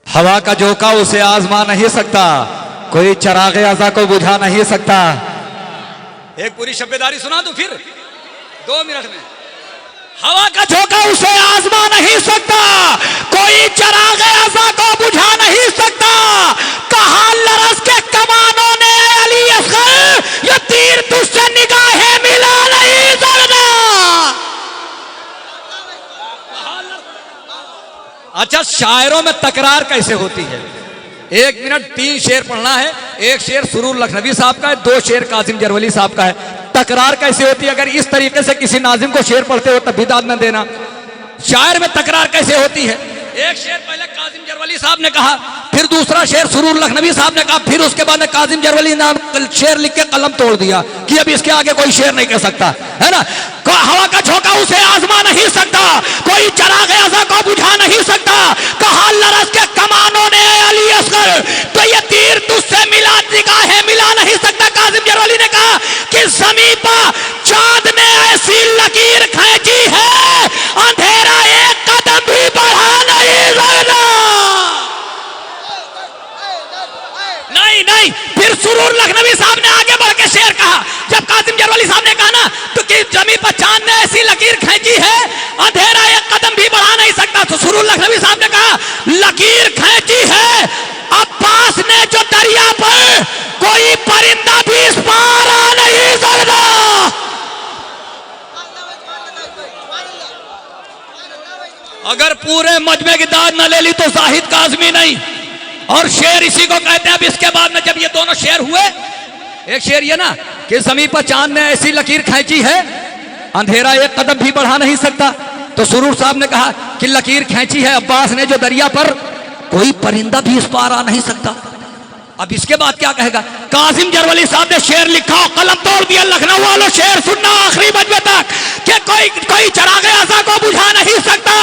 हवा का झोंका उसे आजमा नहीं सकता, कोई चरागे अज़ा को बुझा नहीं सकता। एक पूरी शब्दारी सुना दूं फिर 2 मिनट में। हवा का झोंका उसे आजमा नहीं सकता, कोई चरागे अज़ा को बुझा नहीं सकता। कहा लरस के कमानों ने अली असगर, ये तीर तुझसे निगाहें मिला नहीं सकता। अच्छा, शायरों में तकरार कैसे होती है? 1 मिनट 3 शेर पढ़ना है। एक शेर सुरूर लखनवी साहब का है, 2 शेर कासिम जरवली साहब का है। तकरार कैसे होती है? अगर इस तरीके से किसी नाजिम को शेर पढ़ते हो तब भी दाद न देना। शायर में तकरार कैसे होती है? एक शेर पहले कासिम जरवली साहब ने कहा, फिर दूसरा शेर सुरूर लखनवी साहब ने कहा, फिर उसके बाद में कासिम जरवली नाम शेर लिख के कलम तोड़ दिया कि अब इसके आगे कोई शेर नहीं कह सकता, है ना। हवा का झोंका उसे आजमा नहीं सकता, कोई चरागे अज़ा को बुझा नहीं सकता। कहा लरस के कमानों ने अली असगर, तो ये तीर तुझसे मिला निगाहें मिला नहीं सकता। कासिम जरवली ने कहा कि ज़मीं पर चांद ने ऐसी लकीर खींची है, अंधेरा एक कदम भी बढ़ा नहीं सकता। नहीं, फिर सुरूर लखनवी साहब ने आगे बढ़ के शेर कहा। जब कासिम जरवली साहब ने कहा ना तो कि जमीन पर चांद ने ऐसी लकीर खींची है, अंधेरा एक कदम भी बढ़ा नहीं सकता, तो सुरूर लखनवी साहब ने कहा लकीर खींची है अब्बास ने जो दरिया पर, कोई परिंदा भी इस पार आ नहीं सकता। अगर पूरे मजमे की दाद न ले ली तो जाहिद काज़मी नहीं। और शेर इसी को कहते हैं। अब इसके बाद में जब ये दोनों शेर हुए, एक शेर ये ना कि ज़मीं पर चांद ने ऐसी लकीर खींची है, अंधेरा एक कदम भी बढ़ा नहीं सकता, तो सुरूर साहब ने कहा कि लकीर खींची है अब्बास ने जो दरिया पर, कोई परिंदा भी इस पार आ नहीं सकता। अब इसके बाद क्या कहेगा? कासिम जरवली साहब ने शेर लिखा, कलम तोड़ दिया। लखनऊ वालों शेर सुनना आखिरी मजमे तक कि कोई चरागे अज़ा को बुझा नहीं सकता।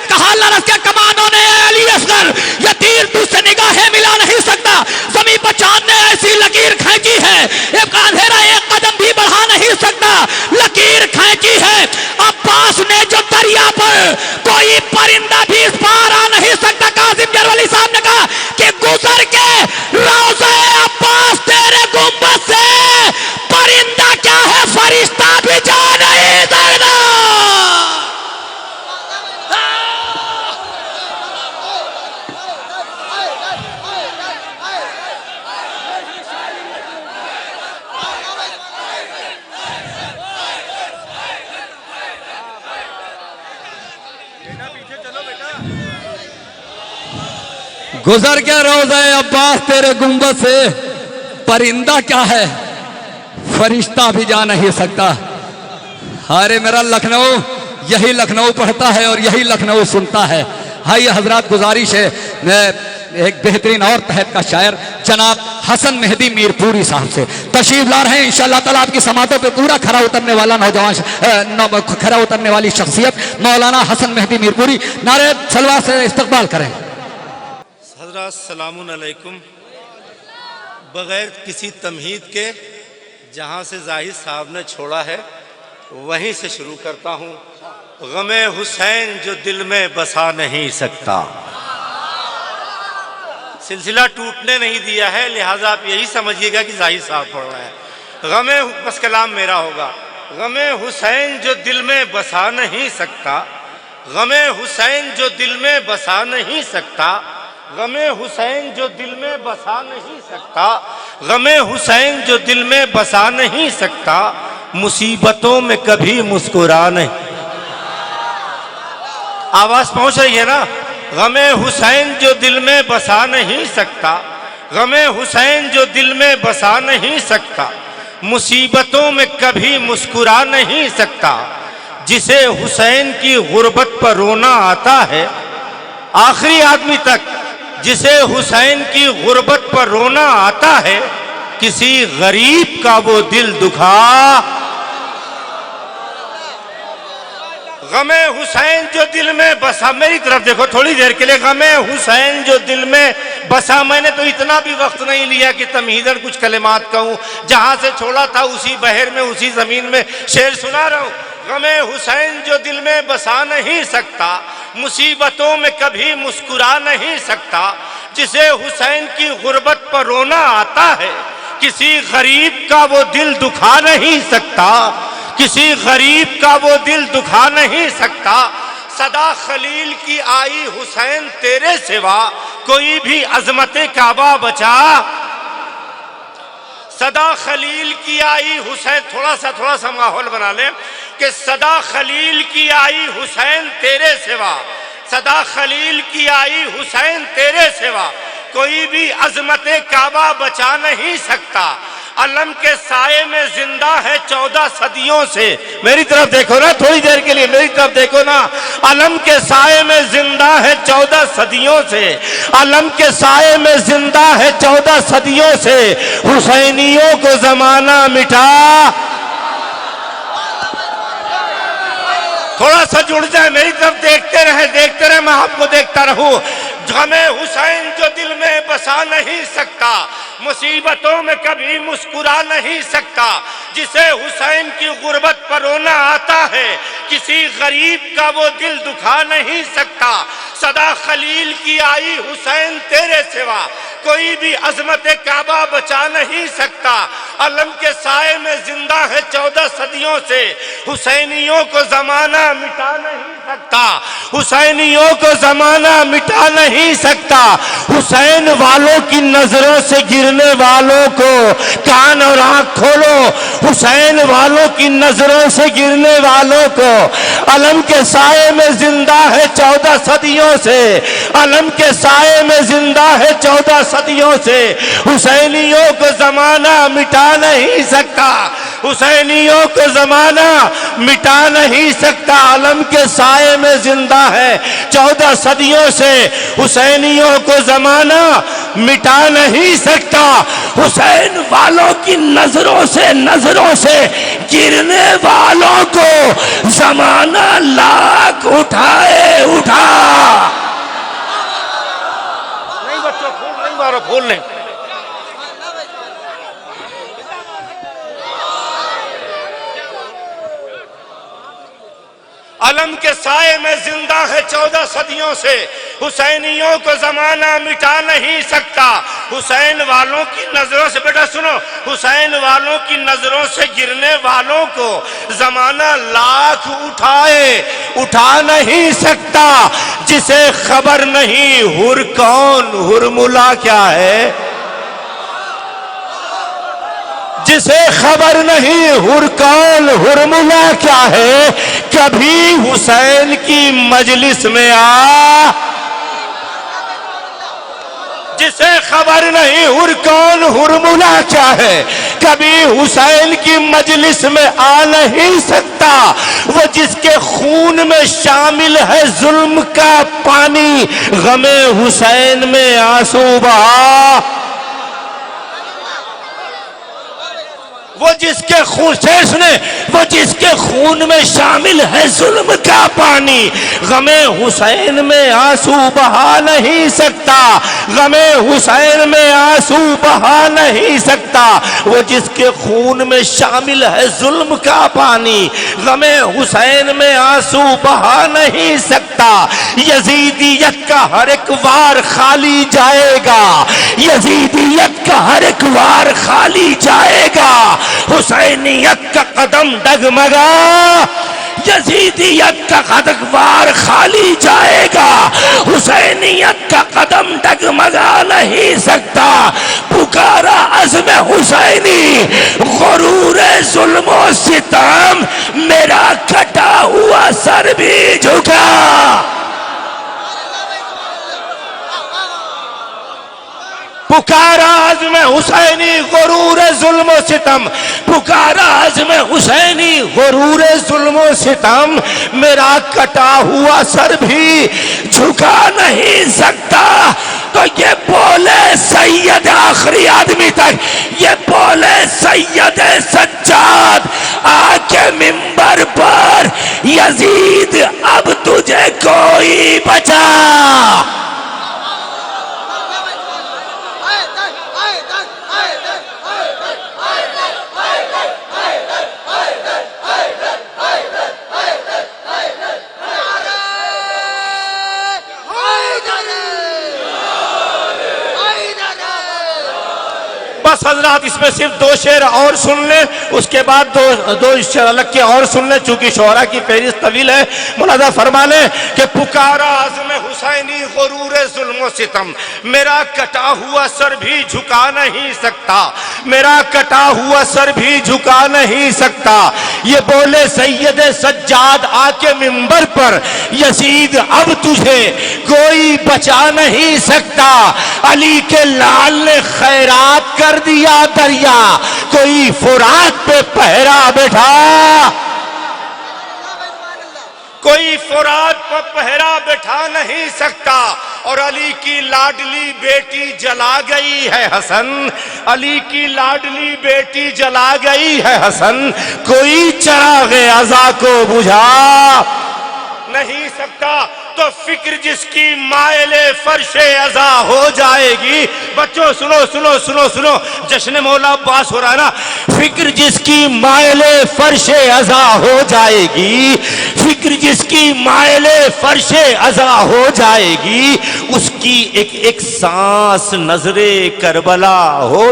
कहा लरस के कमानों ने अली असगर, ये तीर तुझसे निगाहें मिला नहीं सकता। ज़मीन पर चांद ने ऐसी लकीर खींची है, एक अंधेरा एक कदम भी बढ़ा नहीं सकता। लकीर खींची है अब्बास ने जो दरिया पर, कोई परिंदा भी इस पार आ नहीं सकता। कासिम जरवली साहब ने कहा कि गुजर के रोज़े अब्बास तेरे गुंबद से, परिंदा क्या है फरिश्ता भी जा नहीं सकता। गुजर के रोज़े अब्बास तेरे गुंबद से, परिंदा क्या है फरिश्ता भी जा नहीं सकता। अरे मेरा लखनऊ, यही लखनऊ पढ़ता है और यही लखनऊ सुनता है। हाय हजरात, गुजारिश है, एक बेहतरीन और तहत का शायर जनाब हसन मेहदी मीरपुरी साहब से तशरीफ ला रहे हैं। इंशाअल्लाह ताला आपकी समातों पे पूरा खरा उतरने वाला नौजवान, खरा उतरने वाली शख्सियत मौलाना हसन मेहदी मीरपुरी। नारे सलवा से इस्तकबाल करें। हज़रात सलामुन अलैकुम। बग़ैर किसी तमहीद के जहाँ से जाहिद साहब ने छोड़ा है वहीं से शुरू करता हूँ। गमे हुसैन जो दिल में बसा नहीं सकता। सिलसिला टूटने नहीं दिया है, लिहाजा आप यही समझिएगा कि जाहिद साहब पढ़ रहे हैं। गमे, बस कलाम मेरा होगा। गमे हुसैन जो दिल में बसा नहीं सकता, गमे हुसैन जो दिल में बसा नहीं सकता, गमे हुसैन जो दिल में बसा नहीं सकता, गमे हुसैन जो दिल में बसा नहीं सकता, मुसीबतों में कभी मुस्कुरा नहीं। आवाज पहुंच रही है ना? गमे हुसैन जो दिल में बसा नहीं सकता, गमे हुसैन जो दिल में बसा नहीं सकता, मुसीबतों में कभी मुस्कुरा नहीं सकता। जिसे हुसैन की गुर्बत पर रोना आता है, आखिरी आदमी तक जिसे हुसैन की गुर्बत पर रोना आता है, किसी गरीब का वो दिल दुखा। गमे हुसैन जो दिल में बसा, मेरी तरफ देखो थोड़ी देर के लिए, गमे हुसैन जो दिल में बसा। मैंने तो इतना भी वक्त नहीं लिया कि तमहीदन कुछ कलिमात कहूँ, जहाँ से छोड़ा था उसी बहर में उसी ज़मीन में शेर सुना रहा हूँ। गमे हुसैन जो दिल में बसा नहीं सकता, मुसीबतों में कभी मुस्कुरा नहीं सकता, जिसे हुसैन की गुर्बत पर रोना आता है, किसी गरीब का वो दिल दुखा नहीं सकता, किसी गरीब का वो दिल दुखा नहीं सकता। सदा खलील की आई हुसैन तेरे सिवा, कोई भी अजमत काबा बचा। सदा खलील की आई हुसैन, थोड़ा सा माहौल बना ले कि सदा खलील की आई हुसैन तेरे सिवा, सदा खलील की आई हुसैन तेरे सिवा, कोई भी अजमत काबा बचा नहीं सकता। अलम के साये में जिंदा है 14 सदियों से। मेरी तरफ देखो ना थोड़ी देर के लिए, मेरी तरफ देखो ना। अलम के साये में जिंदा है 14 सदियों से, अलम के साये में जिंदा है 14 सदियों से, हुसैनियों को जमाना मिटा। थोड़ा सा जुड़ जाए, मेरी तरफ देखते रहे, मैं आपको देखता रहूं। गमे हुसैन जो दिल में बसा नहीं सकता, मुसीबतों में कभी मुस्कुरा नहीं सकता, जिसे हुसैन की गुर्बत पर रोना आता है, किसी गरीब का वो दिल दुखा नहीं सकता। सदा खलील की आई हुसैन तेरे सिवा, कोई भी अजमत काबा बचा नहीं सकता। अलम के साये में जिंदा है 14 सदियों से, हुसैनियों को जमाना मिटा नहीं सकता, हुसैनियों को जमाना मिटा नहीं सकता। हुसैन वालों की नजरों से गिरने वालों को कान और आंख खोलो, हुसैन वालों की नजरों से गिरने वालों को। अलम के साये में जिंदा है 14 सदियों से, अलम के साये में जिंदा है 14 सदियों से, हुसैनियों को जमाना मिटा नहीं सकता, हुसैनियों को जमाना मिटा नहीं सकता। अलम के साये में जिंदा है 14 सदियों से, हुसैनियों को जमाना मिटा नहीं सकता। हुसैन वालों की नजरों से गिरने वालों को जमाना लाख उठाए उठा। नहीं बच्चों, फूल नहीं मारो, फूल नहीं। अलम के साये में जिंदा है 14 सदियों से, हुसैनियों को जमाना मिटा नहीं सकता। हुसैन वालों की नजरों से, बेटा सुनो, हुसैन वालों की नजरों से गिरने वालों को जमाना लाख उठा नहीं सकता। जिसे खबर नहीं हुर कौन हुरमुला क्या है, जिसे खबर नहीं हुर कौन हुरमुला क्या है, कभी हुसैन की मजलिस में आ। जिसे खबर नहीं हुर कौन हुरमुला क्या है, कभी हुसैन की मजलिस में आ नहीं सकता। वो जिसके खून में शामिल है जुल्म का पानी, गमे हुसैन में आंसू बहा। वो जिसके खून से सुने, वो जिसके खून में शामिल है जुल्म का पानी, गमे हुसैन में आंसू बहा नहीं सकता, गमे हुसैन में आंसू बहा नहीं सकता। वो जिसके खून में शामिल है जुल्म का पानी, गमे हुसैन में आंसू बहा नहीं सकता। यजीदियत का हर एक वार खाली जाएगा, यजीदियत का हर एक वार खाली जाएगा। हुसैनियत का कदम डगमगा, यजीदियत का कदम वार खाली जाएगा। हुसैनियत का कदम डगमगा नहीं सकता। पुकारा अज़्म हुसैनी, गुरूर जुल्म और सितम, मेरा कटा हुआ सर भी झुका। पुकारा अज़्म हुसैनी गुरूर जुल्म सितम, पुकारा अज़्म हुसैनी गुरूर जुल्म सितम, मेरा कटा हुआ सर भी झुका नहीं सकता। तो ये बोले सैयद आखिरी आदमी तक, ये बोले सैयद सज्जाद आके मिंबर पर, ये यजीद अब तुझे कोई बचा। बस हजरात, इसमें सिर्फ दो शेर और सुन ले, उसके बाद दो शेर अलग के और सुन ले, चूंकि शोहरा की फहरिस्त तवील है। मुलाजा फरमा ले कि पुकारा आज़म हुसैनी गुरूर जुल्म सितम, मेरा कटा हुआ सर भी झुका नहीं सकता, मेरा कटा हुआ सर भी झुका नहीं सकता। ये बोले सैयद सज्जाद आके मिंबर पर, यजीद अब तुझे कोई बचा नहीं सकता। अली के लाल ने खैरात कर दिया दरिया, कोई फुरात पे पहरा बैठा, कोई फुरात पर पहरा बैठा नहीं सकता। और अली की लाडली बेटी जला गई है हसन, अली की लाडली बेटी जला गई है हसन, कोई चिराग़े अज़ा को बुझा नहीं सकता। तो फिक्र जिसकी मायले फर्शे अज़ा हो जाएगी, बच्चों सुनो सुनो सुनो सुनो, जश्न मौला अब्बास हो रहा है ना। फिक्र जिसकी मायले फर्शे अज़ा हो जाएगी, फिक्र जिसकी मायले फर्शे अज़ा हो जाएगी, उसकी एक एक सांस नजरे करबला हो।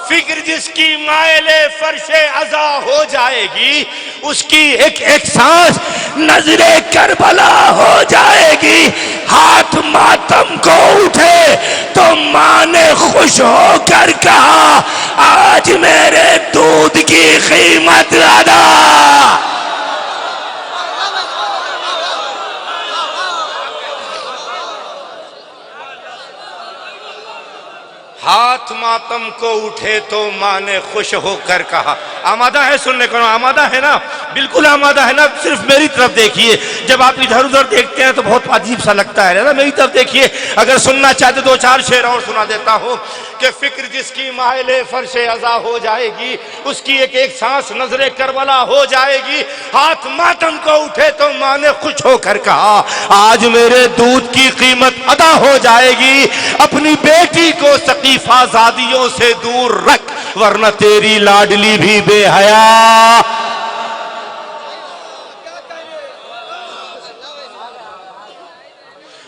फिक्र जिसकी मायले फर्शे अज़ा हो जाएगी, उसकी एक एक सांस नजरे करबला हो जाएगी। हाथ मातम को उठे तो माँ ने खुश होकर कहा, आज मेरे दूध की कीमत अदा। हाथ मातम को उठे तो माँ ने खुश होकर कहा। आमादा है सुनने को? आमादा है ना? बिल्कुल आमादा है ना? सिर्फ मेरी तरफ देखिए, जब आप इधर उधर देखते हैं तो बहुत अजीब सा लगता है ना। मेरी तरफ देखिए, अगर सुनना चाहते दो चार शेर और सुना देता हूँ कि फिक्र जिसकी मायले फर्शे अज़ा हो जाएगी, उसकी एक एक सांस नजरे करबला हो जाएगी। हाथ मातम को उठे तो माँ ने खुश होकर कहा, आज मेरे दूध की कीमत अदा हो जाएगी। अपनी बेटी को सकीफा ज़ादियों से दूर रख, वरना तेरी लाडली भी बेहया।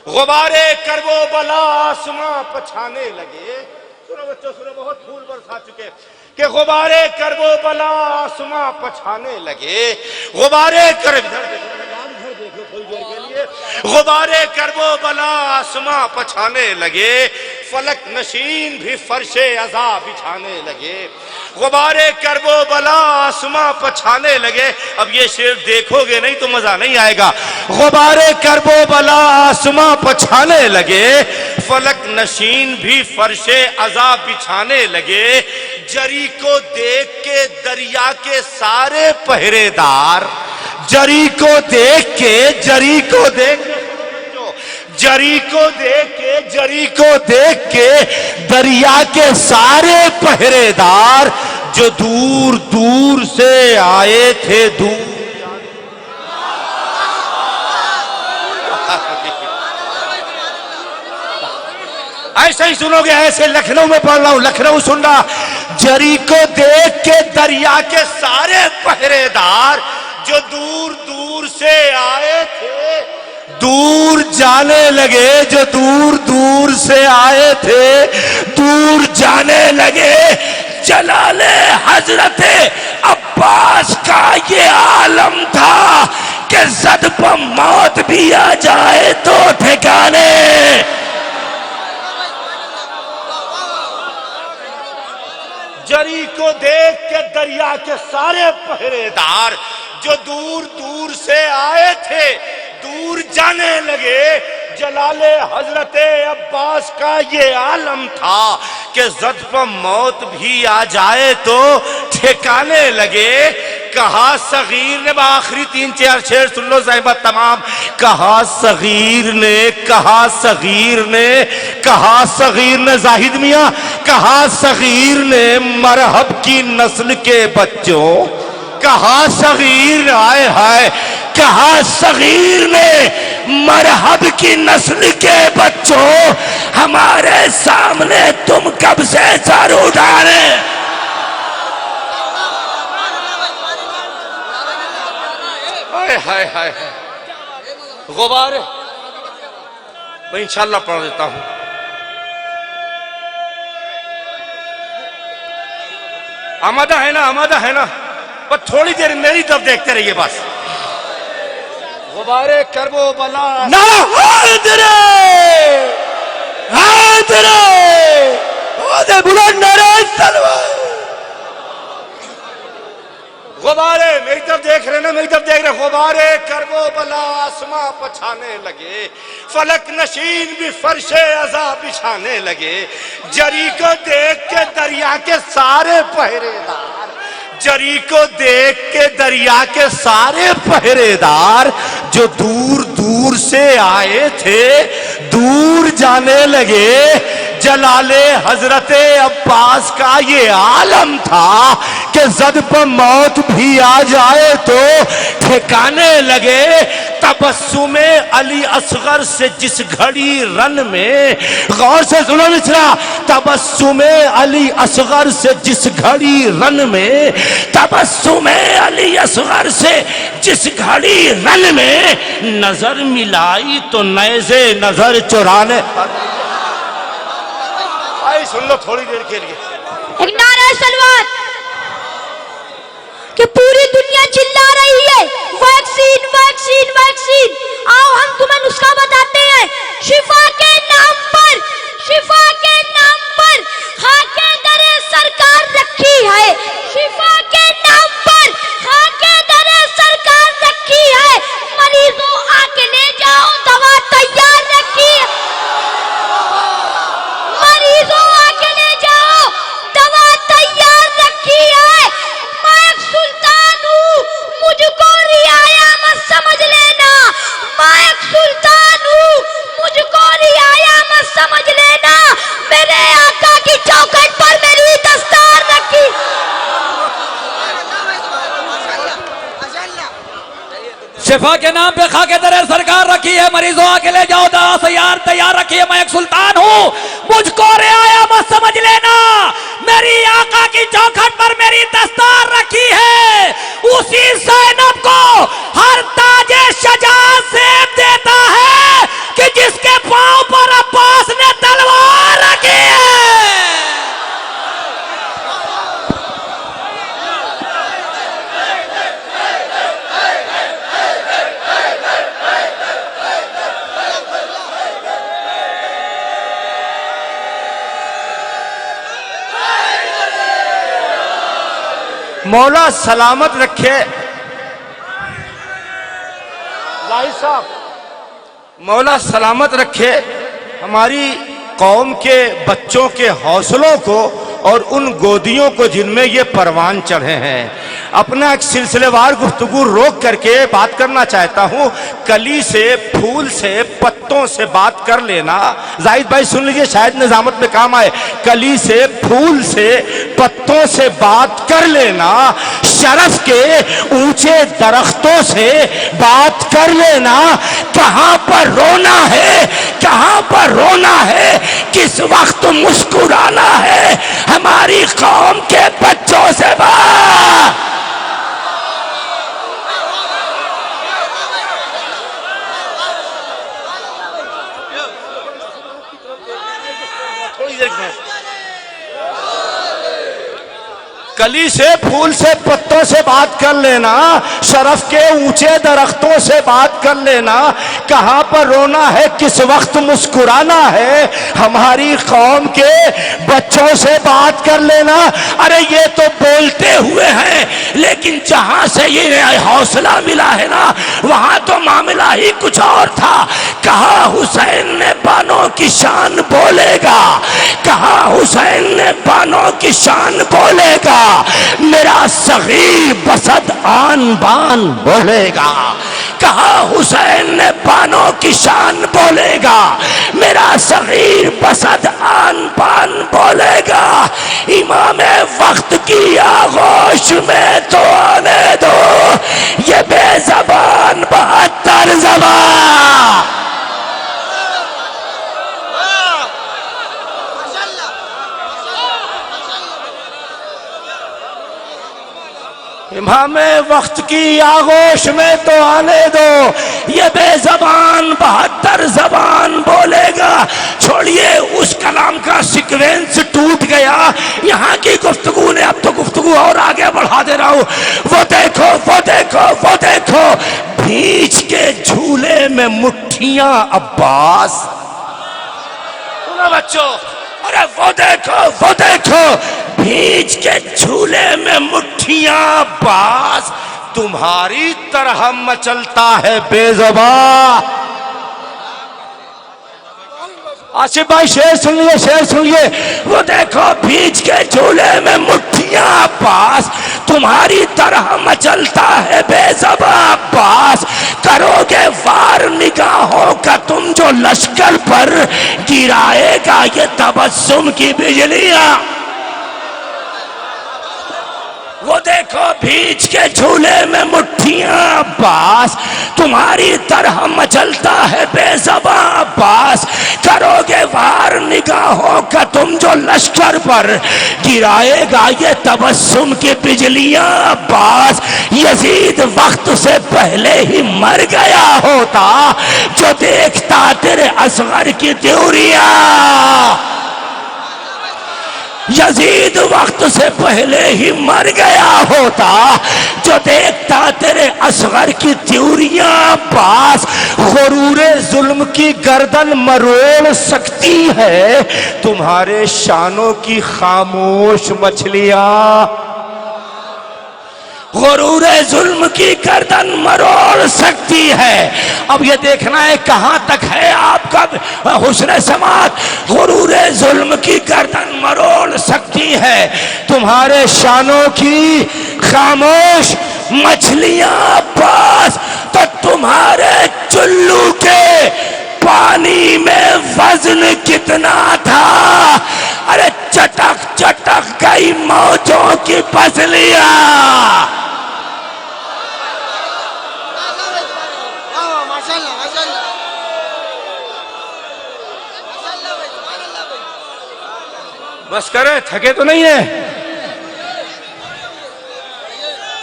गुबारे करबो बला आसमां पछाने लगे। सुनो बच्चों सुनो, बहुत फूल बरसा चुके कि गुबारे करबो बला आसमां पछाने लगे। गुबारे कर गुबारे करबो बला आसमां पछाने लगे, फलक नशीन भी फर्शे अज़ा बिछाने लगे। गुबारे करबो बला आसमां पछाने लगे। अब ये शेर देखोगे नहीं तो मजा नहीं आएगा। गुबारे करबो बला आसमां पछाने लगे, फलक नशीन भी फर्शे अज़ा बिछाने लगे। जरी को देख के दरिया के सारे पहरेदार, जरी को देख के, जरी को देख जरी को देख के, जरी को देख के दरिया के सारे पहरेदार जो दूर दूर से आए थे, दूर ऐसे ही सुनोगे, ऐसे लखनऊ में पढ़ रहा हूं, लखनऊ सुन रहा। जरी को देख के दरिया के सारे पहरेदार जो दूर दूर से आए थे, दूर जाने लगे। जो दूर दूर से आए थे, दूर जाने लगे। जलाले हजरते अब्बास का ये आलम था कि ज़द पर मौत भी आ जाए तो ठिकाने। जरी को देख के दरिया के सारे पहरेदार जो दूर दूर से आए थे, दूर जाने लगे। जलाले हजरते अब्बास का ये आलम था कि ज़द पर मौत भी आ जाए तो ठिकाने लगे। कहा सगीर ने, आखिरी तीन चार शेर सुन लो साहिबा तमाम। कहा सगीर ने, कहा सगीर ने, कहा सगीर ने, जाहिद मियां, कहा सगीर ने, मरहब की नस्ल के बच्चों, कहा सगीर, आए हाय कहा सगीर में मरहब की नस्ल के बच्चों, हमारे सामने तुम कब से सर उठा रहे। हाय हाय हाय गुबारे, मैं इंशाल्लाह पढ़ देता हूं। आमादा है ना, आमादा है ना, पर थोड़ी देर मेरी तरफ देखते रहिए बस। गुबारे करबो बला ना हादरे हादरे बुलंद नारे तलवार। गुबारे मेरी तरफ देख रहे ना, मेरी तरफ देख रहे। गुबारे करबो बला आसमां पछाने लगे, फलक नशीन भी फर्शे अज़ा बिछाने लगे। जरी को देख के दरिया के सारे पहरेदार, जरी को देख के दरिया के सारे पहरेदार, जो दूर दूर से आए थे दूर जाने लगे। जलाले हजरते अब्बास का ये आलम था कि जद पर मौत भी आ जाए तो ठिकाने लगे। तबस्सुमे अली असगर से जिस घड़ी रन में, गौर से सुनो मिश्रा, तबस्सुमे अली असगर से जिस घड़ी रन में, तबस्सुमे अली असगर से जिस घड़ी रन में नजर मिलाई तो नैज़े नजर चुराने। आई सुन लो थोड़ी देर के लिए एक नारा सलवात कि पूरी दुनिया चिल्ला रही है वैक्सीन वैक्सीन वैक्सीन। आओ हम तुम्हें नुस्खा बताते हैं। शिफा के नाम पर, शिफा के नाम पर खाके दरे सरकार रखी है। शिफा के नाम पर खाके दरे सरकार रखी है। मरीजों आके ले जाओ, दवा तैयार रखी है। मरीजों आके ले जाओ, दवा तैयार रखी है। मैं एक सुल्तान हूँ, मुझको रियाया मत समझ लेना। मैं एक सुल्तान हूँ, मुझको रियाया मत समझ लेना। मेरे आका की चौखट पर मेरी दस्तार रखी। शिफा के नाम पे खाके दरे सरकार रखी है। मरीजों आके ले जाओ, दवा तैयार रखी है। मैं एक सुल्तान हूँ, मुझको रियाया मत समझ लेना। मेरी आका की चौखट पर मेरी दस्तार रखी है। उसी ज़ैनब को हर ताजे शजाअत सेब देता है कि जिसके पांव पर अब्बास ने तलवार रखी है। मौला सलामत रखे। भाई साहब, मौला सलामत रखे हमारी कौम के बच्चों के हौसलों को और उन गोदियों को जिनमें ये परवान चढ़े हैं। अपना एक सिलसिलेवार गुफ्तगू रोक करके बात करना चाहता हूँ। कली से, फूल से, पत्तों से बात कर लेना। जाहिद भाई सुन लीजिए, शायद निजामत में काम आए। कली से, फूल से, पत्तों से बात कर लेना। शरफ के ऊंचे दरख्तों से बात कर लेना। कहाँ पर रोना है, कहाँ पर रोना है, किस वक्त मुस्कुराना है, हमारी कौम के बच्चों से बात। कली से, फूल से, पत्तों से बात कर लेना। शरफ के ऊंचे दरख्तों से बात कर लेना। कहाँ पर रोना है, किस वक्त मुस्कुराना है, हमारी कौम के बच्चों से बात कर लेना। अरे ये तो बोलते हुए हैं, लेकिन जहां से ये हौसला मिला है ना, वहां तो मामला ही कुछ और था। कहा हुसैन ने बानों की शान बोलेगा, कहा हुसैन ने बानों की शान बोलेगा, मेरा सगीर बसद आन बान बोलेगा। कहा हुसैन ने बानों की शान बोलेगा, मेरा सगीर बसद आन जबान पान बोलेगा, इमाम वक्त की आगोश में तो आने दो ये बेजबान 72 ज़बान। इमाम वक्त की आगोश में तो आने दो ये बेजबान 72 ज़बान बोलेगा। छोड़िए उस कलाम का सीक्वेंस टूट गया, यहाँ की गुफ्तगू ने अब तो गुफ्तगू और आगे बढ़ा दे रहा हूं। वो देखो वो देखो वो देखो, भींच के झूले में मुट्ठियां अब्बास। सुनो बच्चों, अरे वो देखो भींच के झूले में मुट्ठियां अब्बास, तुम्हारी तरह मचलता है बेज़बान। आसिफ भाई शेर सुनिए, शेर सुनिए। वो देखो भींच के झूले में मुट्ठियां अब्बास, तुम्हारी तरह मचलता है बेज़बान अब्बास। करोगे वार निगाहों का तुम जो लश्कर पर, गिराएगा ये तबस्सुम की बिजलियां। वो देखो भींच के झूले में मुट्ठियां अब्बास, तुम्हारी तरह मचलता है बेज़बान अब्बास। करोगे वार निगाहों का तुम जो लश्कर पर, गिराएगा ये तबस्सुम की बिजलियां अब्बास। यजीद वक्त से पहले ही मर गया होता जो देखता तेरे असगर की त्योरियां। यजीद वक्त से पहले ही मर गया होता जो देखता तेरे असगर की त्योरियां अब्बास। गुरूरे जुल्म की गर्दन मरोड़ सकती है तुम्हारे शानों की खामोश मछलियां। गुरूरे जुल्म की गर्दन मरोड़ सकती है। अब ये देखना है कहां तक है आपका हुस्न समात। गुरूरे जुल्म की गर्दन मरोड़ सकती है तुम्हारे शानों की खामोश मछलियां अब्बास। तो तुम्हारे चुल्लू के पानी में वजन कितना था, अरे चटक चटक गई मौजों की पसलियां। बस करे, थके तो नहीं है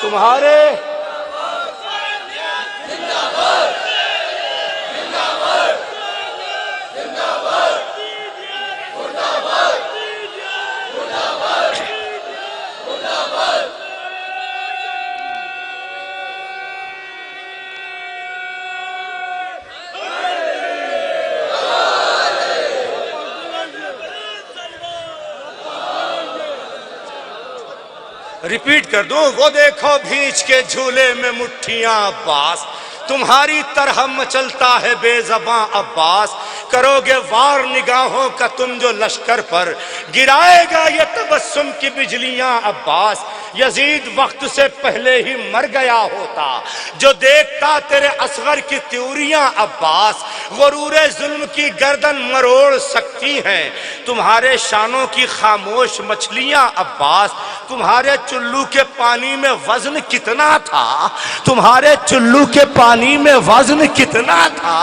तुम्हारे। रिपीट कर दूं, वो देखो भींच के झूले में मुट्ठियां अब्बास, तुम्हारी तरह मचलता है बेज़बान अब्बास। करोगे वार निगाहों का तुम जो लश्कर पर, गिराएगा ये तबस्सुम की बिजलियां अब्बास। यजीद वक्त से पहले ही मर गया होता जो देखता तेरे असगर की त्योरियां अब्बास। गुरूरे जुल्म की गर्दन मरोड़ सकती हैं तुम्हारे शानों की खामोश मछलियां अब्बास। तुम्हारे चुल्लू के पानी में वजन कितना था, तुम्हारे चुल्लू के पानी में वजन कितना था,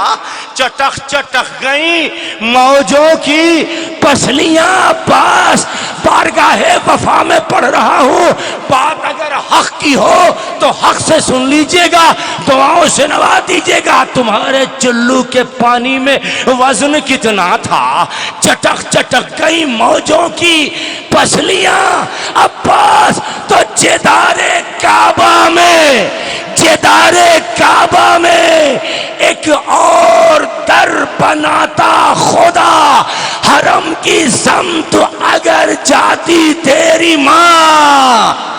चटक चटक गई मौजों की पसलियां अब्बास। बारगाहे वफा में पढ़ रहा हूं, बात अगर हक की हो तो हक से सुन लीजिएगा, दुआओं से नवा दीजिएगा। तुम्हारे चुल्लू के पानी में वजन कितना था, चटक चटक गई मौजों की पसलियां अब्बास। तो जेदारे काबा में, जेदारे काबा में एक और दर बनाता खुदा, हरम की समत अगर जाती तेरी मां।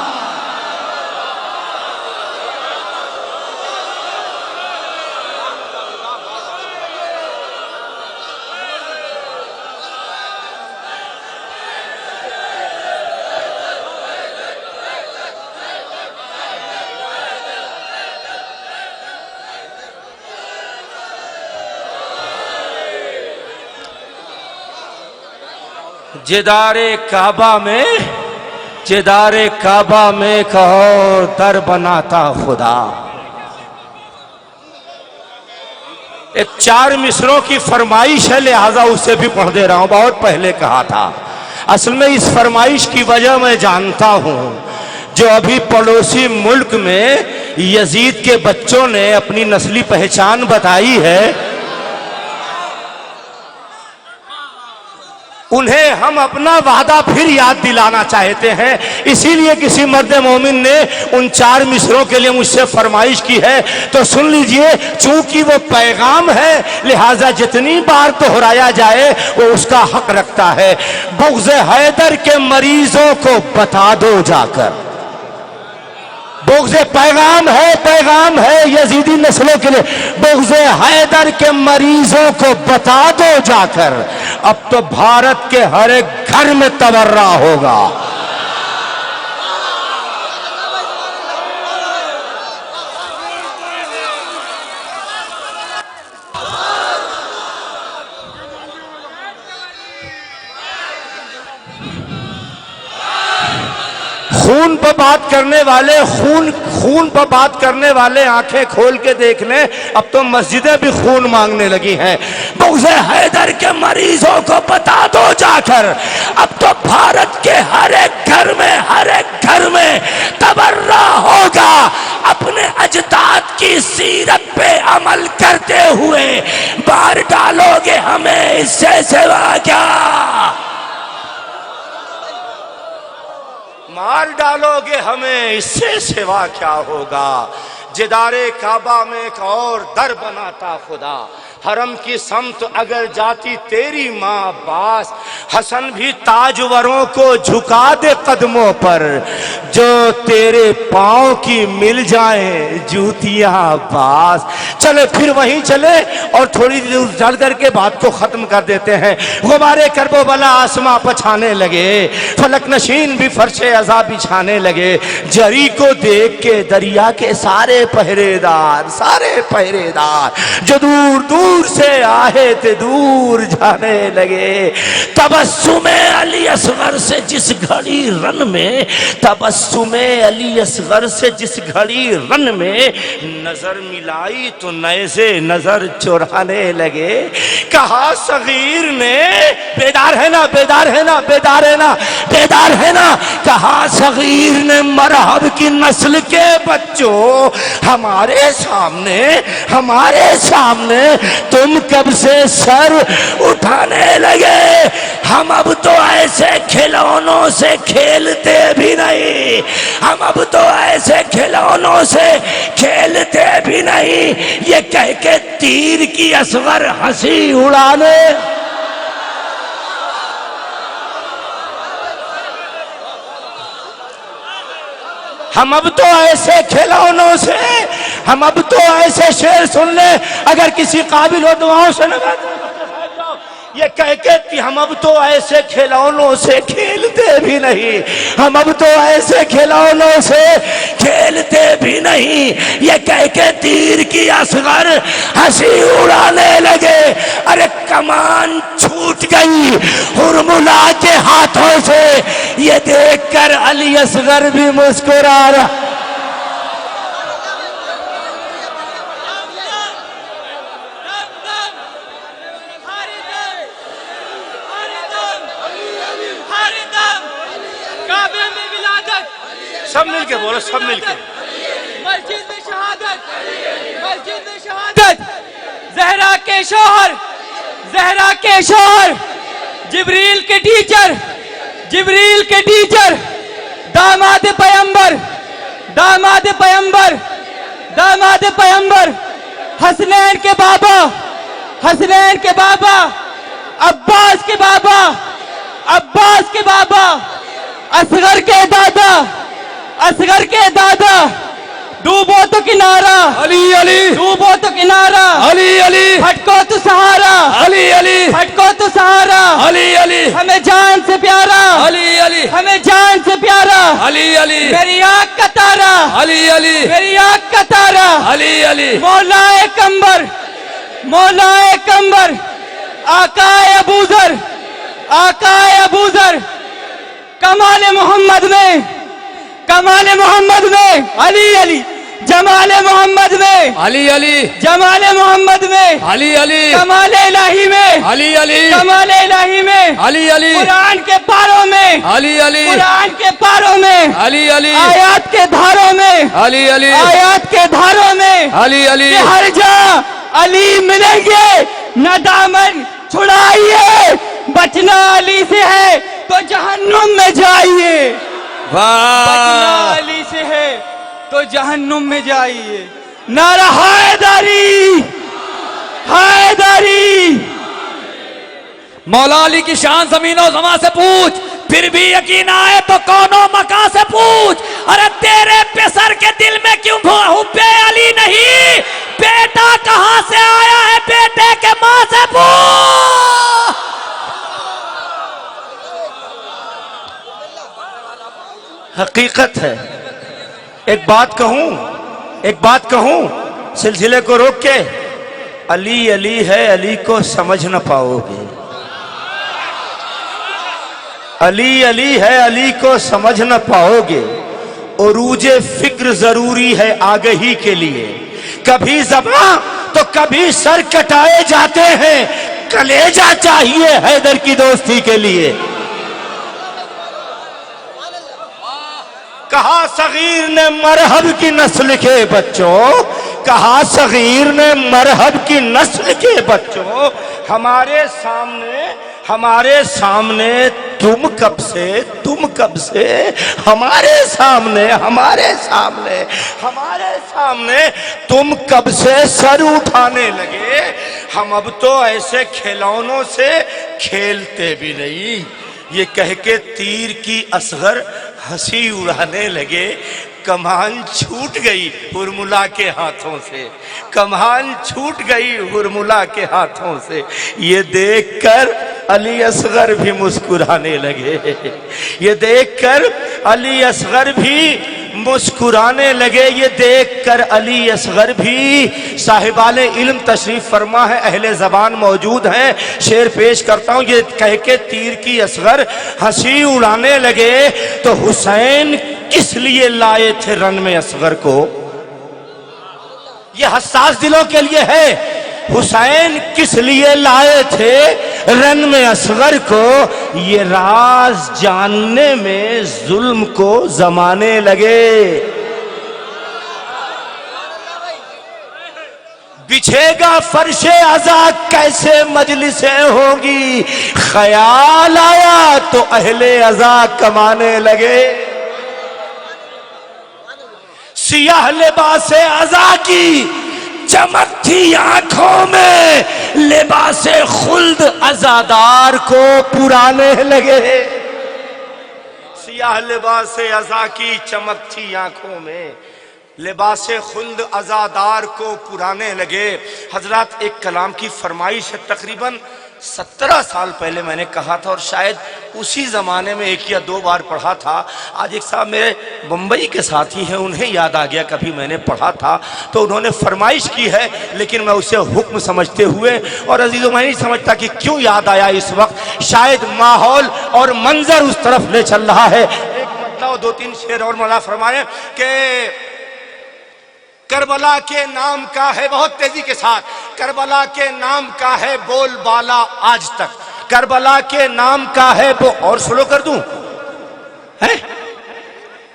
जिदारे काबा में कहो दर बनाता खुदा। एक 4 मिसरों की फरमाइश है, लिहाजा उसे भी पढ़ दे रहा हूं। बहुत पहले कहा था। असल में इस फरमाइश की वजह मैं जानता हूं। जो अभी पड़ोसी मुल्क में यजीद के बच्चों ने अपनी नस्ली पहचान बताई है, उन्हें हम अपना वादा फिर याद दिलाना चाहते हैं। इसीलिए किसी मर्द मोमिन ने उन 4 मिसरों के लिए मुझसे फरमाइश की है, तो सुन लीजिए। चूंकि वो पैगाम है, लिहाजा जितनी बार दोहराया जाए वो उसका हक रखता है। बुग़्ज़ हैदर के मरीजों को बता दो जाकर। बुग़्ज़ पैगाम है यजीदी नस्लों के लिए। बुग़्ज़ हैदर के मरीजों को बता दो जाकर, अब तो भारत के हर एक घर में तबर्रा होगा। खून पर बात करने वाले खून पर बात करने वाले आंखें खोल के देख लें, अब तो मस्जिदें भी खून मांगने लगी हैं। बुग़्ज़ हैदर के मरीजों को बता दो जाकर, अब तो भारत के हर एक घर में तबर्रा होगा। अपने अजदाद की सीरत पे अमल करते हुए मार डालोगे हमें, इससे सिवा क्या? मार डालोगे हमें, इससे सिवा क्या होगा? जिदारे काबा में एक और दर बनाता खुदा। हरम की समत अगर जाती तेरी माँ बास, हसन भी ताजवरों को झुका दे कदमों पर, जो तेरे पाँव की मिल जाए जूतियाँ बास। चले फिर वहीं चले और थोड़ी दूर चल करके बात को खत्म कर देते हैं। गुबारे करबो बला आसमां पछाने लगे, फलक नशीन भी फर्शे अज़ा बिछाने लगे। जरी को देख के दरिया के सारे पहरेदार जो दूर दूर से आए थे दूर जाने लगे। तबस्सुमे अली असगर से जिस घड़ी रन में, तबस्सुमे अली असगर से जिस घड़ी रन में नजर मिलाई तो नए से नजर चुराने लगे। कहा सगीर ने, बेदार है ना, बेदार है ना, बेदार है ना, बेदार है ना। कहा सगीर ने, मरहब की नस्ल के बच्चों, हमारे सामने तुम कब से सर उठाने लगे? हम अब तो ऐसे खिलौनों से खेलते भी नहीं, हम अब तो ऐसे खिलौनों से खेलते भी नहीं। ये कह के तीर की असगर हंसी उड़ाने, हम अब तो ऐसे खिलौनों से, हम अब तो ऐसे शेर सुन ले, अगर किसी काबिल हो दुआओं से लगा दो। ये कह के कि हम अब तो ऐसे खिलौनों से खेलते भी नहीं, हम अब तो ऐसे खिलौनों से खेलते भी नहीं। ये कह के तीर की असगर हंसी उड़ाने लगे। अरे कमान छूट गई हुरमुला के हाथों से, ये देखकर अली असगर भी मुस्कुरा रहा। सब मिलके बोलो, सब मिलके। मस्जिद में शहादत, मस्जिद में शहादत। ज़हरा के शौहर, ज़हरा के शौहर, जिब्रील के टीचर, जिब्रील के टीचर, दामाद पैगंबर, दामाद पैगंबर, दामाद पैगंबर, हसनैन के बाबा, हसनैन के बाबा, अब्बास के बाबा, अब्बास के बाबा, असगर के दादा, असगर के दादा। डूबो तो किनारा अली अली, डूबो तो किनारा अली अली, फटको तो सहारा अली अली, फटको तो सहारा अली अली, हमें जान से प्यारा अली अली, हमें जान से प्यारा अली अली, मेरी आँख का तारा अली अली, मेरी आँख का तारा अली अली, मौलाए कंबर, मौलाए कंबर, आकाए अबूजर, आकाए अबूजर कमाल मोहम्मद में, कमाल मोहम्मद में अली अली, जमाल मोहम्मद में अली अली, जमाल मोहम्मद में अली अली, कमाल इलाही में अली अली, कमाल इलाही में अली अली, कुरान के पारों में, अली अली, कुरान के पारों में, अली अली, आयात के धारों में, अली अली, आयात के धारों में, अली अली, कि हर जा अली मिलेंगे, न दामन छुड़ाइए, बचना अली से है तो जहन्नुम में जाइए, बचना वाह, अली से है तो जहन्नुम में जाइए। नारा हैदरी, हैदरी। मौला अली की शान जमीनों जमा से पूछ, फिर भी यकीन आए तो कौनो मका से पूछ। अरे तेरे पे सर के दिल में क्यों हुब्बे अली नहीं, बेटा कहां से आया है बेटे के मां से पूछ। हकीकत है। एक बात कहूं सिलसिले को रोक के, अली अली है, अली को समझ न पाओगे। अली अली है, अली को समझ न पाओगे। उरूजे फिक्र जरूरी है आगही के लिए, कभी ज़बां तो कभी सर कटाए जाते हैं, कलेजा चाहिए हैदर की दोस्ती के लिए। कहा सगीर ने मरहब की नस्ल के बच्चों, कहा सगीर ने मरहब की नस्ल के बच्चों, हमारे सामने तुम कब से हमारे सामने तुम कब से सर उठाने लगे। हम अब तो ऐसे खिलौनों से खेलते भी नहीं। ये कह के तीर की असगर हंसी उड़ाने लगे। कमान छूट गई हुरमुला के हाथों से, कमान छूट गई हुरमुला के हाथों से। ये देखकर अली असगर भी मुस्कुराने लगे, ये देखकर अली असगर भी मुस्कुराने लगे, ये देखकर अली असगर भी। साहिबाने इल्म तशरीफ फरमा है, अहले ज़बान मौजूद हैं, शेर पेश करता हूँ। ये कह के तीर की असगर हंसी उड़ाने लगे, तो हुसैन किस लिए लाए थे रन में असगर को। ये हसास दिलों के लिए है। हुसैन किस लिए लाए थे रन में असगर को, ये राज जानने में जुल्म को जमाने लगे। बिछेगा फर्शे अज़ा कैसे मजलिसें होगी, ख्याल आया तो अहले अज़ा कमाने लगे। सियाह लिबासे अज़ा की चमक थी आंखों में, लिबासे खुल्द अज़ादार को पुराने लगे। सियाह लिबासे अज़ा की चमक थी आंखों में, लिबासे खुल्द अज़ादार को पुराने लगे। हजरत एक कलाम की फरमाइश है, तकरीबन 17 साल पहले मैंने कहा था, और शायद उसी ज़माने में 1 या 2 बार पढ़ा था। आज एक साहब मेरे मुंबई के साथी हैं, उन्हें याद आ गया कभी मैंने पढ़ा था, तो उन्होंने फरमाइश की है, लेकिन मैं उसे हुक्म समझते हुए, और अजीज़ों मैं नहीं समझता कि क्यों याद आया इस वक्त, शायद माहौल और मंजर उस तरफ ले चल रहा है। एक मतलब 2-3 शेर और मौला फरमाए कि करबला के नाम का है, बहुत तेजी के साथ, करबला के नाम का है बोलबाला आज तक, करबला के नाम का है वो, और स्लो कर दूं है,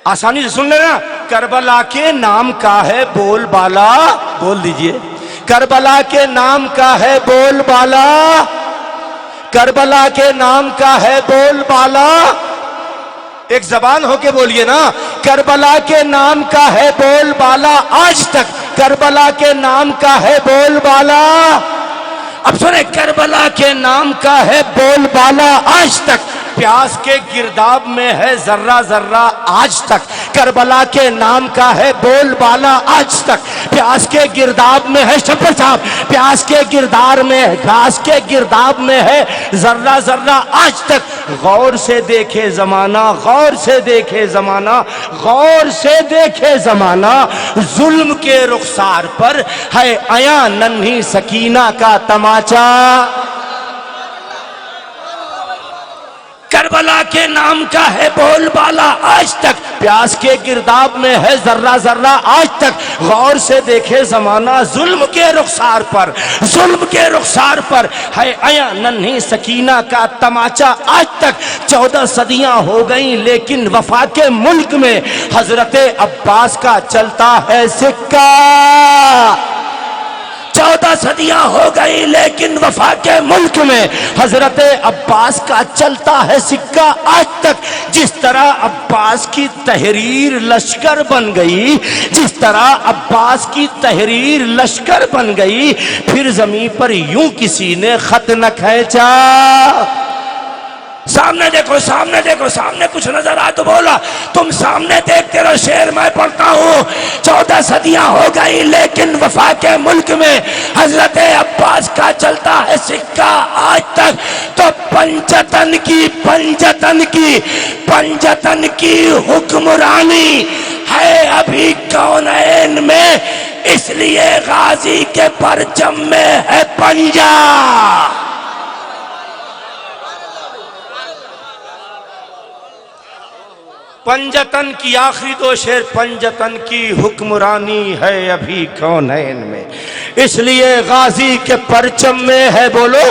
आसानी से सुन लेना। करबला के नाम का है बोलबाला, बोल दीजिए, करबला के नाम का है बोलबाला, करबला के नाम का है बोलबाला। एक जबान होके बोलिए ना, करबला के नाम का है बोलबाला आज तक, करबला के नाम का है बोलबाला। अब सुने, करबला के नाम का है बोलबाला आज तक, प्यास के गिरदाब में है जर्रा जर्रा आज तक, करबला के नाम का है बोलबाला आज तक, प्यास के गिरदाब में है शफर साहब, प्यास के गिरदार में, घास के गिरदाब में है जर्रा जर्रा आज तक। गौर से देखे जमाना, गौर से देखे जमाना, गौर से देखे जमाना, जुल्म के रुखसार पर है आया नन्ही सकीना का तमाचा। करबला के नाम का है बोलबाला आज तक, प्यास के गिरदाब में है जर्रा जर्रा आज तक। गौर से देखे जमाना जुल्म के रुखसार पर, जुल्म के रुखसार पर है आया नन्ही सकीना का तमाचा आज तक। 14 सदियां हो गई लेकिन वफा के मुल्क में हजरते अब्बास का चलता है सिक्का। 14 सदियां हो गई लेकिन वफा के मुल्क में हजरत अब्बास का चलता है सिक्का आज तक। जिस तरह अब्बास की तहरीर लश्कर बन गई, जिस तरह अब्बास की तहरीर लश्कर बन गई, फिर जमीन पर यूं किसी ने खत न खींचा। सामने देखो, सामने देखो, सामने कुछ नजर आए तो बोला, तुम सामने देखते रहो, शेर मैं पढ़ता हूँ। 14 सदियां हो गई लेकिन वफा के मुल्क में हजरत अब्बास का चलता है सिक्का आज तक। तो पंजतन की पंजतन की पंजतन की हुक्मरानी है अभी कौनैन में, इसलिए गाजी के परचम में है पंजा। पंजतन की आखिरी 2 शेर, पंजतन की हुक्मरानी है अभी कौनैन में, इसलिए गाजी के परचम में है, बोलो,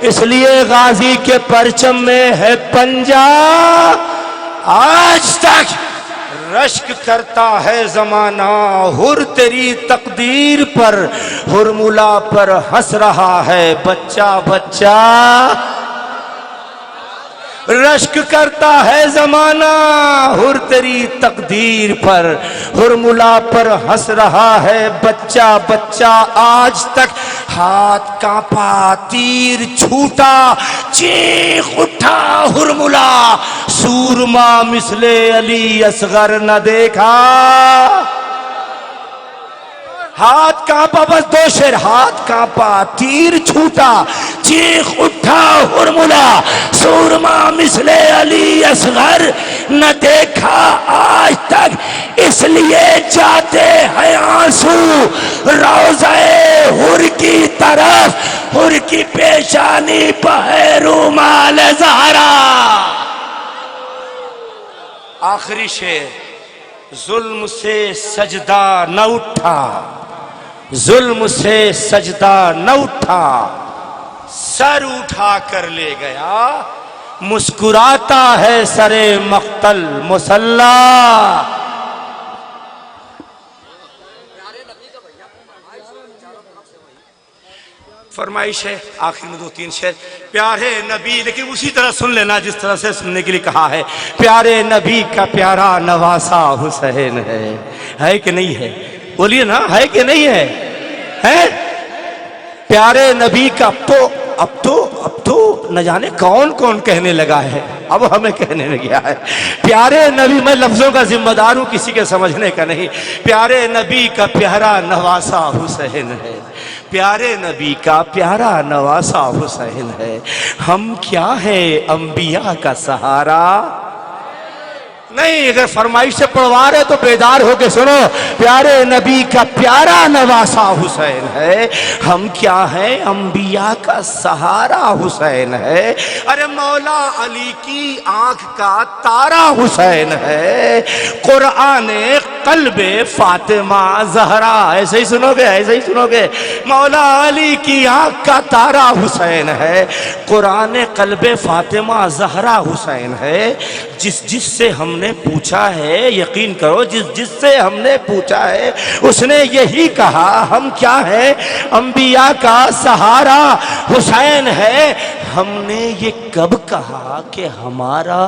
इसलिए गाजी के परचम में है पंजा। आज तक रश्क करता है जमाना हुर तेरी तकदीर पर, हुरमुला पर हंस रहा है बच्चा बच्चा। रश्क करता है जमाना हुर तेरी तकदीर पर, हुरमुला पर हंस रहा है बच्चा बच्चा। आज तक हाथ कांपा, तीर छूटा, चीख उठा हुरमुला, सूरमा मिसले अली असगर न देखा। हाथ कांपा, बस 2 शेर, हाथ कांपा, तीर छूटा, चीख उठा हुरमुला, सूरमा मिसले अली असगर न देखा आज तक, इसलिए जाते हैं आंसू रोज़े हुर की तरफ, हुर की पेशानी पर रुमाल ज़हरा। आखिरी शेर, जुल्म से सजदा न उठा, जुल्म से सजदा न उठा, सर उठा कर ले गया, मुस्कुराता है सरे मख्तल मुसल्ला। फरमाइश है आखिर में 2-3 शेर, प्यारे नबी, लेकिन उसी तरह सुन लेना जिस तरह से सुनने के लिए कहा है। प्यारे नबी का प्यारा नवासा हुसैन है कि नहीं है? बोलिए ना, है कि नहीं है? है प्यारे नबी का। अब तो न जाने कौन कौन कहने लगा है, अब हमें कहने लग गया है प्यारे नबी। मैं लफ्जों का जिम्मेदार हूं, किसी के समझने का नहीं। प्यारे नबी का प्यारा नवासा हुसैन है, प्यारे नबी का प्यारा नवासा हुसैन है। हम क्या है अंबिया का सहारा। नहीं, अगर फरमाइश से पढ़वा रहे तो बेदार होके सुनो। प्यारे नबी का प्यारा नवासा हुसैन है, हम क्या है अंबिया का सहारा हुसैन है। अरे मौला अली की आंख का तारा हुसैन है, कुरान कल्बे फातिमा जहरा। ऐसे ही सुनोगे, ऐसे ही सुनोगे। मौला अली की आंख का तारा हुसैन है, कुरान कल्बे फातिमा जहरा हुसैन है। जिससे हमने पूछा है, यकीन करो, जिससे हमने पूछा है उसने यही कहा, हम क्या है अंबिया का सहारा हुसैन है। हमने ये कब कहा कि हमारा।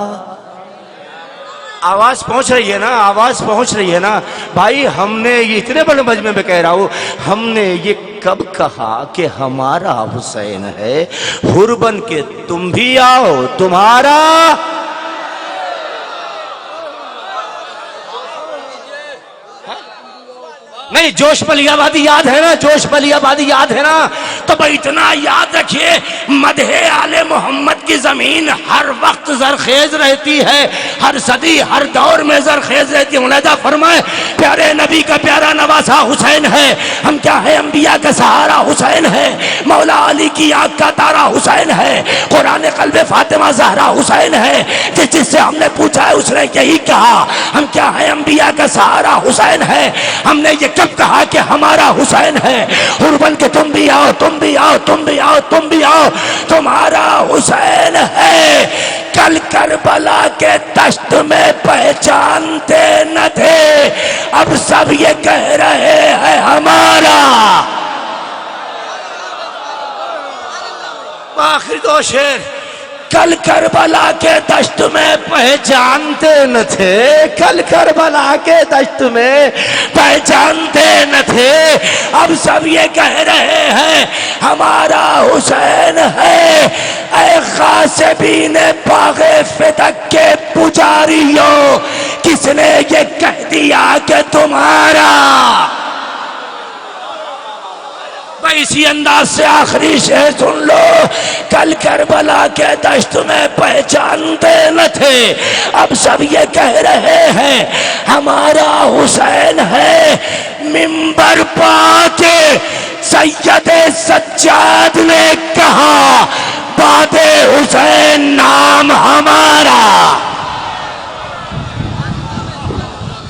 आवाज पहुंच रही है ना, आवाज पहुंच रही है ना भाई। हमने ये इतने बड़े मजमे में कह रहा हूं, हमने ये कब कहा कि हमारा हुसैन है। हुरबन के तुम भी आओ, तुम्हारा। नहीं, जोश बलियाबादी याद है ना, जोश बलियाबादी याद है ना, तो भाई इतना याद रखिए, मदहे आले मोहम्मद की जमीन हर वक्त जरखेज रहती है, हर सदी हर दौर में जरखेज रहती है। मुलाजा फरमाए, प्यारे नबी का प्यारा नवासा हुसैन है, हम क्या है, अंबिया का सहारा हुसैन है, मौला अली की आंख का तारा हुसैन है, कुरान कल्बे फातिमा जहरा हुसैन है। जिससे हमने पूछा है उसने यही कहा, हम क्या है, अंबिया का सहारा हुसैन है। हमने ये कब कहा कि हमारा हुसैन है? हुरबन के तुम भी आओ, तुम भी आओ, तुम भी आओ, तुम भी आओ, तुम्हारा हुसैन है। कल करबला के दश्त में पहचानते न थे, अब सब ये कह रहे हैं हमारा। आखिर दो शेर, कल करबला के दश्त में पहचानते न थे, कल करबला के दश्त में पहचानते न थे, अब सब ये कह रहे हैं हमारा हुसैन है। ऐ ग़ासिबीन बाग़े फ़िदक के पुजारियों, किसने ये कह दिया कि तुम्हारा? इसी अंदाज से आखिरी शेर सुन लो, कल करबला के दश्त में पहचानते न थे, अब सब ये कह रहे हैं हमारा हुसैन है। मिंबर पाके सैयदे सज्जाद ने कहा, बादे हुसैन नाम हमारा।